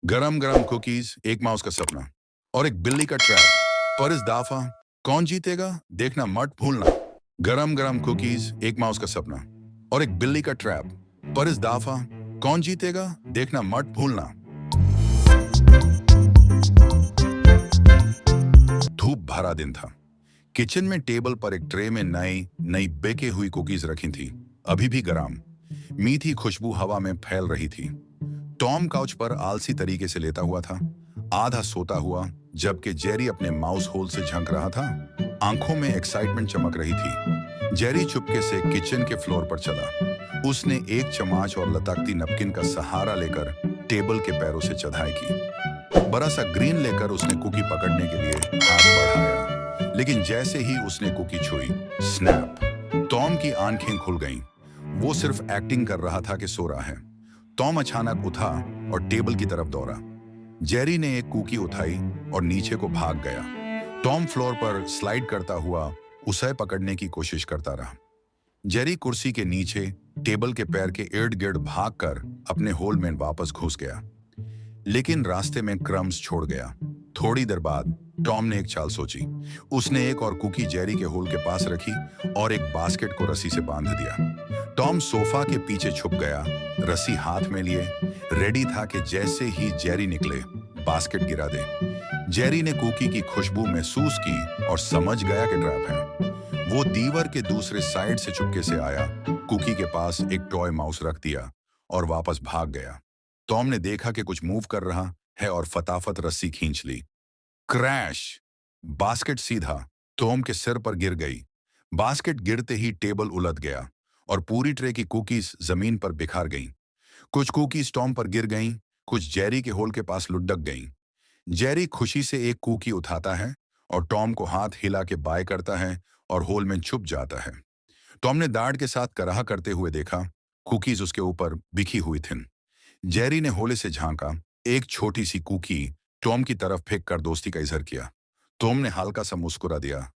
गरम गरम कुकीज, एक माउस का सपना और एक बिल्ली का ट्रैप। पर इस दाफा कौन जीतेगा देखना मत भूलना। गरम गरम कुकीज, एक माउस का सपना और एक बिल्ली का ट्रैप। पर इस दाफा कौन जीतेगा देखना मत भूलना। धूप भरा दिन था। किचन में टेबल पर एक ट्रे में नई नई बेके हुई कुकीज रखी थी, अभी भी गरम। मीठी खुशबू हवा में फैल रही थी। टॉम काउच पर आलसी तरीके से लेटा हुआ था, आधा सोता हुआ, जबकि जेरी अपने माउस होल से झांक रहा था। आंखों में एक्साइटमेंट चमक रही थी। जेरी चुपके से किचन के फ्लोर पर चला। उसने एक चम्मच और लटकती नपकिन का सहारा लेकर टेबल के पैरों से चढ़ाई की। बड़ा सा ग्रीन लेकर उसने कुकी पकड़ने के लिए हाथ बढ़ाया, लेकिन जैसे ही उसने कुकी छुई, स्नैप! टॉम की आंखें खुल गईं। वो सिर्फ एक्टिंग कर रहा था कि सो रहा है। टॉम अचानक उठा और टेबल की तरफ दौड़ा। जेरी ने एक कुकी उठाई और नीचे को भाग गया। टॉम फ्लोर पर स्लाइड करता हुआ उसे पकड़ने की कोशिश करता रहा। जेरी कुर्सी के नीचे टेबल के पैर के इर्द गिर्द भागकर अपने होल में वापस घुस गया, लेकिन रास्ते में क्रम्स छोड़ गया। थोड़ी देर बाद टॉम ने एक चाल सोची। उसने एक और कुकी जेरी के होल के पास रखी और एक बास्केट को रस्सी से बांध दिया। टॉम सोफा के पीछे छुप गया, रस्सी हाथ में लिए, रेडी था कि जैसे ही जेरी निकले, बास्केट गिरा दे। जेरी ने कुकी की खुशबू महसूस की और समझ गया कि ट्रैप है। वो दीवार के दूसरे साइड से चुपके से आया, कुकी के पास एक टॉय माउस रख दिया और वापस भाग गया। टॉम ने देखा कि कुछ मूव कर रहा है और फटाफट रस्सी खींच ली। क्रैश! बास्केट सीधा टॉम के सिर पर गिर गई। बास्केट गिरते ही टेबल उलट गया और पूरी ट्रे की कुकीज जमीन पर बिखर गईं। कुछ कुकीज टॉम पर गिर गईं, कुछ जेरी के होल के पास लुढ़क गईं। जेरी खुशी से एक कुकी उठाता है और टॉम को हाथ हिला के बाय करता है और होल में छुप जाता है। टॉम ने दाढ़ के साथ कराह करते हुए देखा, कुकीज उसके ऊपर बिखी हुई थीं। जेरी ने होले से झांका, एक छोटी सी कुकी टॉम की तरफ फेंक कर दोस्ती का इजहार किया। टॉम ने हल्का सा मुस्कुरा दिया,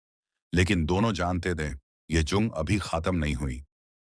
लेकिन दोनों जानते थे, यह जंग अभी खत्म नहीं हुई।